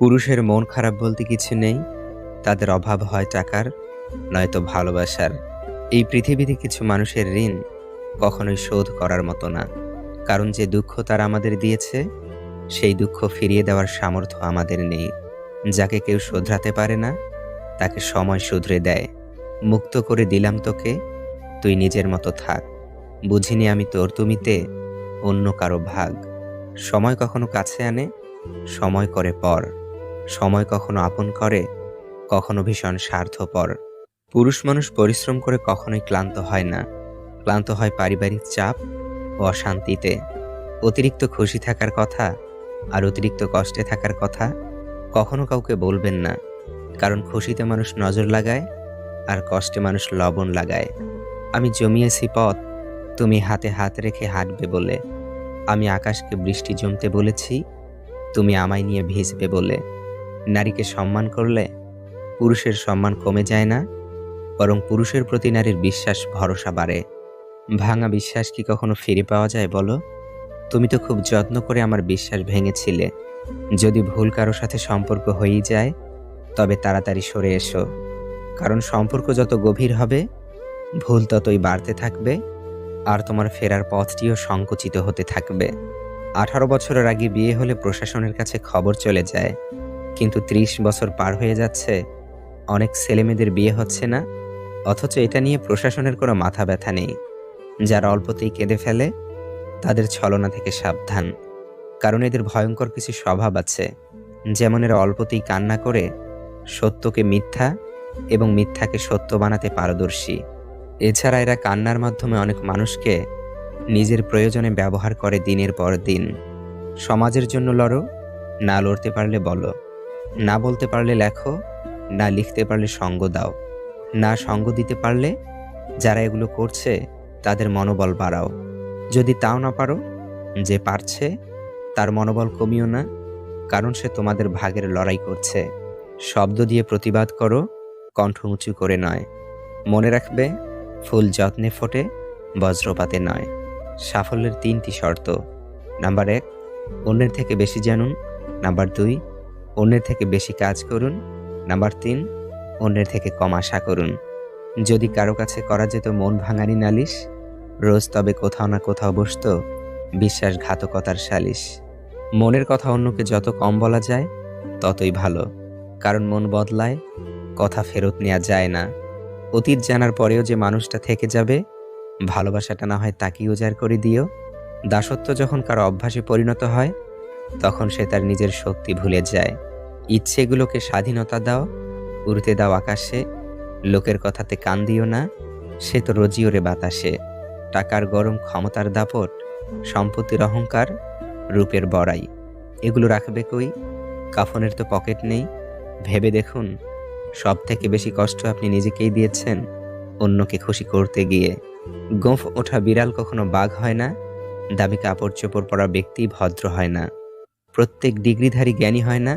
পুরুষের মন খারাপ বলতে কিছু নেই। তাদের অভাব হয় টাকার, নয়তো ভালোবাসার। এই পৃথিবীতে কিছু মানুষের ঋণ কখনোই শোধ করার মতো না। কারণ যে দুঃখ তারা আমাদের দিয়েছে, সেই দুঃখ ফিরিয়ে দেওয়ার সামর্থ্য আমাদের নেই। যাকে কেউ শোধরাতে পারে না, তাকে সময় শুধরে দেয়। মুক্ত করে দিলাম তোকে, তুই নিজের মতো থাক। বুঝিনি আমি তোর তুমিতে অন্য কারো ভাগ। সময় কখনো কাছে আনে, সময় করে পর। সময় কখনো আপন করে, কখনো ভীষণ স্বার্থপর। পুরুষ মানুষ পরিশ্রম করে কখনোই ক্লান্ত হয় না। ক্লান্ত হয় পারিবারিক চাপ ও অশান্তিতে। অতিরিক্ত খুশি থাকার কথা আর অতিরিক্ত কষ্টে থাকার কথা কখনো কাউকে বলবেন না। কারণ খুশিতে মানুষ নজর লাগায়, আর কষ্টে মানুষ লবণ লাগায়। আমি জমিয়েছি পথ, তুমি হাতে হাত রেখে হাঁটবে বলে। আমি আকাশকে বৃষ্টি জমতে বলেছি, তুমি আমায় নিয়ে ভিজবে বলে। নারীকে সম্মান করলে পুরুষের সম্মান কমে যায় না, বরং পুরুষের প্রতি নারীর বিশ্বাস ভরসা বাড়ে। ভাঙা বিশ্বাস কি কখনো ফিরে পাওয়া যায় বলো? তুমি তো খুব যত্ন করে আমার বিশ্বাস ভেঙেছিলে। যদি ভুল কারো সাথে সম্পর্ক হয়েই যায়, তবে তাড়াতাড়ি সরে এসো। কারণ সম্পর্ক যত গভীর হবে, ভুল ততই বাড়তে থাকবে, আর তোমার ফেরার পথটিও সংকুচিত হতে থাকবে। 18 বছরের আগে বিয়ে হলে প্রশাসনের কাছে খবর চলে যায়, কিন্তু 30 বছর পার হয়ে যাচ্ছে, অনেক ছেলেমেয়েদের বিয়ে হচ্ছে না। অথচ এটা নিয়ে প্রশাসনের কোনো মাথা ব্যথা নেই। যারা অল্পতেই কেঁদে ফেলে, তাদের ছলনা থেকে সাবধান। কারণ এদের ভয়ঙ্কর কিছু স্বভাব আছে। যেমন এরা অল্পতেই কান্না করে সত্যকে মিথ্যা এবং মিথ্যাকে সত্য বানাতে পারদর্শী। এছাড়া এরা কান্নার মাধ্যমে অনেক মানুষকে নিজের প্রয়োজনে ব্যবহার করে দিনের পর দিন। সমাজের জন্য লড়ো, না লড়তে পারলে বলো। না বলতে পারলে লেখো, না লিখতে পারলে সঙ্গ দাও। না সঙ্গ দিতে পারলে যারা এগুলো করছে তাদের মনোবল বাড়াও। যদি তাও না পারো, যে পারছে তার মনোবল কমিও না, কারণ সে তোমাদের ভাগের লড়াই করছে। শব্দ দিয়ে প্রতিবাদ করো, কণ্ঠ উঁচু করে নয়। মনে রাখবে, ফুল যত্নে ফোটে, বজ্রপাতে নয়। সাফল্যের 3টি শর্ত: নাম্বার 1, অন্যের থেকে বেশি জানুন। নাম্বার 2, অন্যের থেকে বেশি কাজ করুন। নাম্বার 3, অন্যের থেকে কম আশা করুন। যদি কারো কাছে করা যেত মন ভাঙানি নালিশ, রোজ তবে কোথাও না কোথাও বসতো বিশ্বাসঘাতকতার সালিশ। মনের কথা অন্যকে যত কম বলা যায়, ততই ভালো। কারণ মন বদলায়, কথা ফেরত নেওয়া যায় না। অতীত জানার পরেও যে মানুষটা থেকে যাবে, ভালোবাসাটা না হয় তাকেই উজাড় করে দিও। দাসত্ব যখন কারো অভ্যাসে পরিণত হয়, তখন সে তার নিজের শক্তি ভুলে যায়। ইচ্ছেগুলোকে স্বাধীনতা দাও, উড়তে দাও আকাশে। লোকের কথাতে কান দিও না, সে তো রোজই ওরে বাতাসে। টাকার গরম, ক্ষমতার দাপট, সম্পত্তির অহংকার, রূপের বড়াই, এগুলো রাখবে কই? কাফনের তো পকেট নেই। ভেবে দেখুন, সব থেকে বেশি কষ্ট আপনি নিজেকেই দিয়েছেন অন্যকে খুশি করতে গিয়ে। গোঁফ ওঠা বিড়াল কখনো বাঘ হয় না, দামি কাপড় চোপড় পরা ব্যক্তি ভদ্র হয় না, প্রত্যেক ডিগ্রিধারী জ্ঞানী হয় না,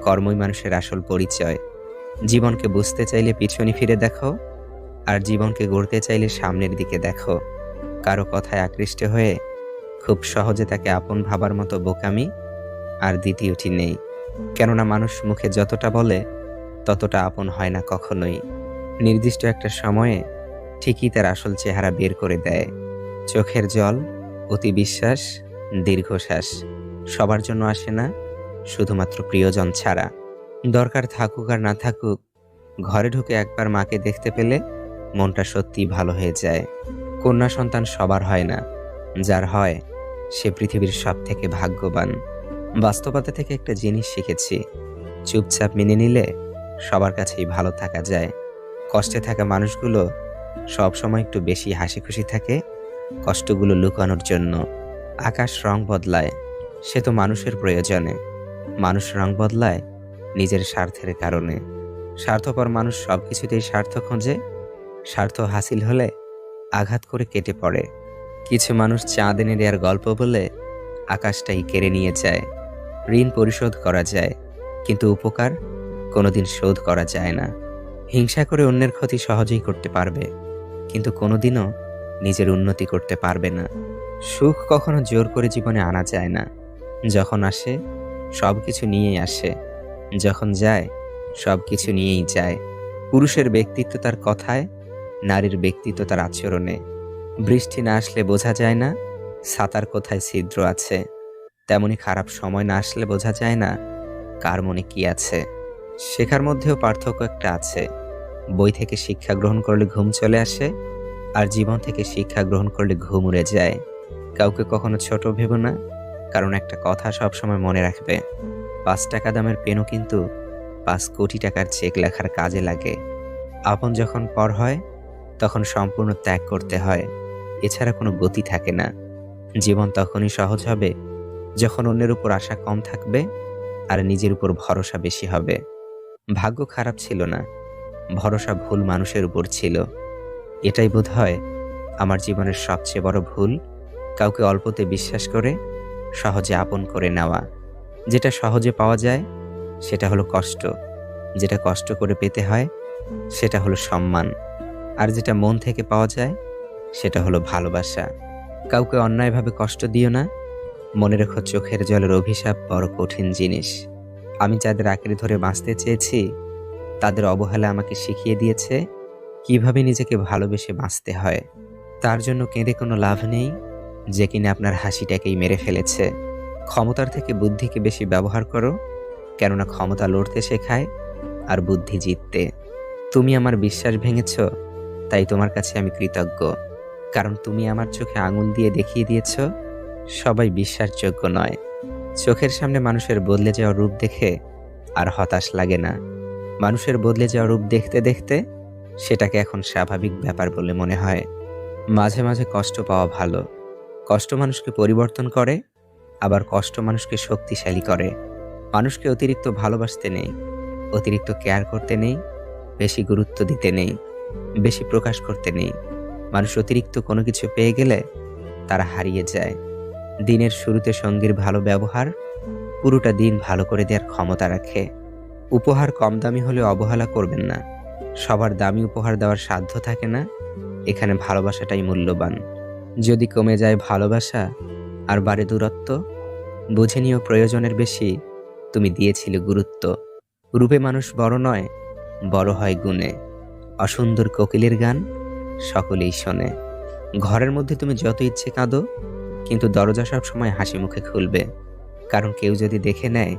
কর্মই মানুষের আসল পরিচয়। জীবনকে বুঝতে চাইলে পিছনে ফিরে দেখো, আর জীবনকে গড়তে চাইলে সামনের দিকে দেখো। কারো কথায় আকৃষ্ট হয়ে খুব সহজে তাকে আপন ভাবার মতো বোকামি আর দ্বিতীয়টি নেই। কেননা মানুষ মুখে যতটা বলে, ততটা আপন হয় না কখনোই। নির্দিষ্ট একটা সময়ে ঠিকই তার আসল চেহারা বের করে দেয়। চোখের জল, অতি বিশ্বাস, দীর্ঘশ্বাস সবার জন্য আসে না, শুধুমাত্র প্রিয়জন ছাড়া। দরকার থাকুক আর না থাকুক, ঘরে ঢুকে একবার মাকে দেখতে পেলে মনটা সত্যিই ভালো হয়ে যায়। কন্যা সন্তান সবার হয় না, যার হয় সে পৃথিবীর সব থেকে ভাগ্যবান। বাস্তবতা থেকে একটা জিনিস শিখেছি, চুপচাপ মেনে নিলে সবার কাছেই ভালো থাকা যায়। কষ্টে থাকা মানুষগুলো সবসময় একটু বেশি হাসি খুশি থাকে, কষ্টগুলো লুকানোর জন্য। আকাশ রং বদলায়, সে তো মানুষের প্রয়োজনে। মানুষ রং বদলায় নিজের স্বার্থের কারণে। স্বার্থপর মানুষ সব কিছুতেই স্বার্থ খোঁজে, স্বার্থ হাসিল হলে আঘাত করে কেটে পড়ে। কিছু মানুষ চাঁদ এনে দেওয়ার গল্প বলে আকাশটাই কেড়ে নিয়ে যায়। ঋণ পরিশোধ করা যায়, কিন্তু উপকার কোনোদিন শোধ করা যায় না। হিংসা করে অন্যের ক্ষতি সহজেই করতে পারবে, কিন্তু কোনোদিনও নিজের উন্নতি করতে পারবে না। সুখ কখনো জোর করে জীবনে আনা যায় না, যখন আসে সব কিছু নিয়েই আসে। যখন যায় সব কিছু নিয়েই যায়। পুরুষের ব্যক্তিত্ব তার কথায়, নারীর ব্যক্তিত্ব তার আচরণে। বৃষ্টি না আসলে বোঝা যায় না ছাতার কোথায় ছিদ্র আছে, তেমনি খারাপ সময় না আসলে বোঝা যায় না কার মনে কি আছে। শেখার মধ্যেও পার্থক্য একটা আছে। বই থেকে শিক্ষা গ্রহণ করলে ঘুম চলে আসে, আর জীবন থেকে শিক্ষা গ্রহণ করলে ঘুম উড়ে যায়। কাউকে কখনো ছোট ভেবো না, কারণ একটা কথা সবসময় মনে রাখবে, 5 টাকা দামের পেনও কিন্তু 5 কোটি টাকার চেক লেখার কাজে লাগে। আপন যখন পর হয় তখন সম্পূর্ণ ত্যাগ করতে হয়, এছাড়া কোনো গতি থাকে না। জীবন তখনই সহজ হবে যখন অন্যের উপর আশা কম থাকবে আর নিজের উপর ভরসা বেশি হবে। ভাগ্য খারাপ ছিল না, ভরসা ভুল মানুষের উপর ছিল। এটাই বোধহয় আমার জীবনের সবচেয়ে বড় ভুল, কাউকে অল্পতে বিশ্বাস করে সহজে আপন করে নেওয়া। যেটা সহজে পাওয়া যায় সেটা হলো কষ্ট, যেটা কষ্ট করে পেতে হয় সেটা হলো সম্মান, আর যেটা মন থেকে পাওয়া যায় সেটা হলো ভালোবাসা। কাউকে অন্যায়ভাবে কষ্ট দিও না, মনে রেখো চোখের জলের অভিশাপ বড় কঠিন জিনিস। আমি যাদের আঁকড়ে ধরে বাঁচতে চেয়েছি তাদের অবহেলা আমাকে শিখিয়ে দিয়েছে কিভাবে নিজেকে ভালোবেসে বাঁচতে হয়। তার জন্য কেঁদে কোনো লাভ নেই যে কিনা আপনার হাসিটাকেই মেরে ফেলেছে। ক্ষমতার থেকে বুদ্ধিকে বেশি ব্যবহার করো, কেননা ক্ষমতা লড়তে শেখায় আর বুদ্ধি জিততে। তুমি আমার বিশ্বাস ভেঙেছ, তাই তোমার কাছে আমি কৃতজ্ঞ, কারণ তুমি আমার চোখে আঙুল দিয়ে দেখিয়ে দিয়েছ সবাই বিশ্বাসযোগ্য নয়। চোখের সামনে মানুষের বদলে যাওয়া রূপ দেখে আর হতাশ লাগে না। মানুষের বদলে যাওয়া রূপ দেখতে দেখতে সেটাকে এখন স্বাভাবিক ব্যাপার বলে মনে হয়। মাঝে মাঝে কষ্ট পাওয়া ভালো। কষ্ট মানুষকে পরিবর্তন করে, আবার কষ্ট মানুষকে শক্তিশালী করে। মানুষকে অতিরিক্ত ভালোবাসতে নেই, অতিরিক্ত কেয়ার করতে নেই, বেশি গুরুত্ব দিতে নেই, বেশি প্রকাশ করতে নেই। মানুষ অতিরিক্ত কোনো কিছু পেয়ে গেলে তারা হারিয়ে যায়। দিনের শুরুতে সঙ্গীর ভালো ব্যবহার পুরোটা দিন ভালো করে দেওয়ার ক্ষমতা রাখে। উপহার কম দামি হলে অবহেলা করবেন না, সবার দামি উপহার দেওয়ার সাধ্য থাকে না। এখানে ভালোবাসাটাই মূল্যবান। যদি কমে যায় ভালোবাসা আর বাড়ে দূরত্ব, বুঝে নিও প্রয়োজনের বেশি তুমি দিয়েছিলে গুরুত্ব। রূপে মানুষ বড় নয়, বড় হয় গুণে। অসুন্দর কোকিলের গান সকলেই শোনে। ঘরের মধ্যে তুমি যত ইচ্ছে কাঁদো, কিন্তু দরজা সব সময় হাসি মুখে খুলবে, কারণ কেউ যদি দেখে নেয়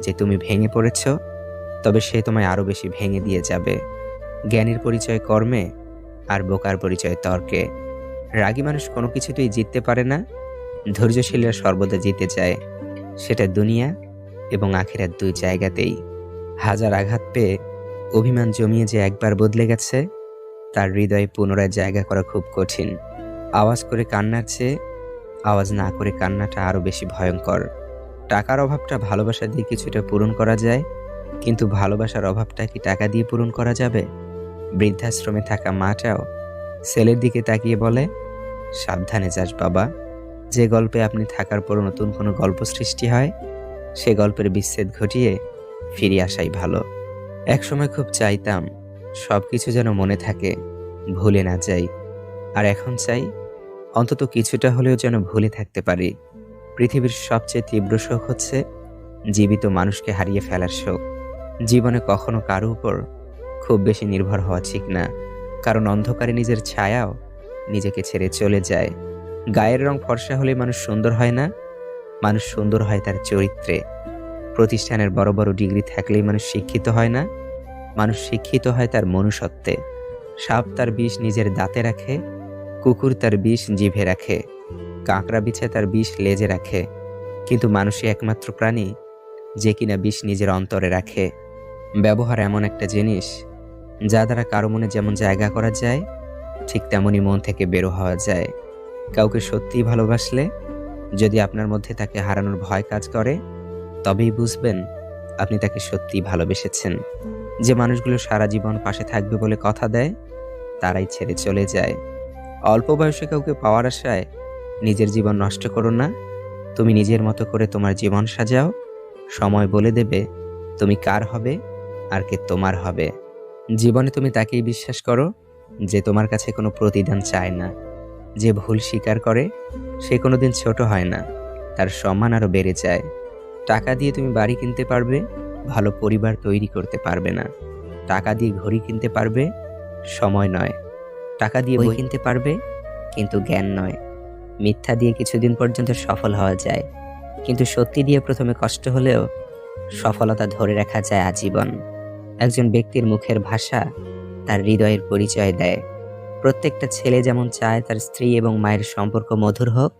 যে তুমি ভেঙে পড়েছ, তবে সে তোমায় আরো বেশি ভেঙে দিয়ে যাবে। জ্ঞানীর পরিচয় কর্মে, আর বোকার পরিচয় তর্কে। রাগী মানুষ কোনো কিছুতেই জিততে পারে না, ধৈর্যশীলরা সর্বদা জিতে যায়, সেটা দুনিয়া এবং আখিরাত দুই জায়গাতেই। হাজার আঘাত পেয়ে অভিমান জমিয়ে যে একবার বদলে গেছে, তার হৃদয়ে পুনরায় জায়গা করা খুব কঠিন। আওয়াজ করে কান্নার চেয়ে আওয়াজ না করে কান্নাটা আরো বেশি ভয়ঙ্কর। টাকার অভাবটা ভালোবাসা দিয়ে কিছুটা পূরণ করা যায়, কিন্তু ভালোবাসার অভাবটা কি টাকা দিয়ে পূরণ করা যাবে? বৃদ্ধাশ্রমে থাকা মাটাও ছেলের দিকে তাকিয়ে বলে, সাবধানে যাস বাবা। যে গল্পে আপনি থাকার পর নতুন কোনো গল্প সৃষ্টি হয়, সে গল্পের বিচ্ছেদ ঘটিয়ে ফিরে আসাই ভালো। একসময় খুব চাইতাম সব কিছু যেন মনে থাকে, ভুলে না যাই। আর এখন চাই অন্তত কিছুটা হলেও যেন ভুলে থাকতে পারি। পৃথিবীর সবচেয়ে তীব্র শোক হচ্ছে জীবিত মানুষকে হারিয়ে ফেলার শোক। জীবনে কখনো কারো উপর খুব বেশি নির্ভর হওয়া ঠিক না, কারণ অন্ধকারে নিজের ছায়াও নিজেকে ছেড়ে চলে যায়। গায়ের রং ফর্সা হলে মানুষ সুন্দর হয় না, মানুষ সুন্দর হয় তার চরিত্রে। প্রতিষ্ঠানের বড় বড় ডিগ্রি থাকলেই মানুষ শিক্ষিত হয় না, মানুষ শিক্ষিত হয় তার মনুষ্যত্বে। সাপ তার বিষ নিজের দাঁতে রাখে, কুকুর তার বিষ জিভে রাখে, কাঁকড়া বিছায় তার বিষ লেজে রাখে, কিন্তু মানুষই একমাত্র প্রাণী যে কিনা বিষ নিজের অন্তরে রাখে। ব্যবহার এমন একটা জিনিস যা দ্বারা কারো মনে যেমন জায়গা করা যায়, ঠিক তেমনই মন থেকে বেরো হওয়া যায়। কাউকে সত্যিই ভালোবাসলে যদি আপনার মধ্যে তাকে হারানোর ভয় কাজ করে, তবেই বুঝবেন আপনি তাকে সত্যিই ভালোবেসেছেন। যে মানুষগুলো সারা জীবন পাশে থাকবে বলে কথা দেয়, তারাই ছেড়ে চলে যায়। অল্প বয়সে কাউকে পাওয়ার আশায় নিজের জীবন নষ্ট করো না। তুমি নিজের মতো করে তোমার জীবন সাজাও, সময় বলে দেবে তুমি কার হবে আর কে তোমার হবে। জীবনে তুমি তাকেই বিশ্বাস করো যে তোমার কাছে কোনো প্রতিদান চায় না। যে ভুল স্বীকার করে সে কোনোদিন ছোট হয় না, তার সম্মান আরো বেড়ে যায়। টাকা দিয়ে তুমি বাড়ি কিনতে পারবে, ভালো পরিবার তৈরি করতে পারবে না। টাকা দিয়ে ঘড়ি কিনতে পারবে, সময় নয়। টাকা দিয়ে বই কিনতে পারবে, কিন্তু জ্ঞান নয়। মিথ্যা দিয়ে কিছুদিন পর্যন্ত সফল হওয়া যায়, কিন্তু সত্যি দিয়ে প্রথমে কষ্ট হলেও সফলতা ধরে রাখা যায় আজীবন। একজন ব্যক্তির মুখের ভাষা তার হৃদয়ের পরিচয় দেয়। প্রত্যেকটা ছেলে যেমন চায় তার স্ত্রী এবং মায়ের সম্পর্ক মধুর হোক,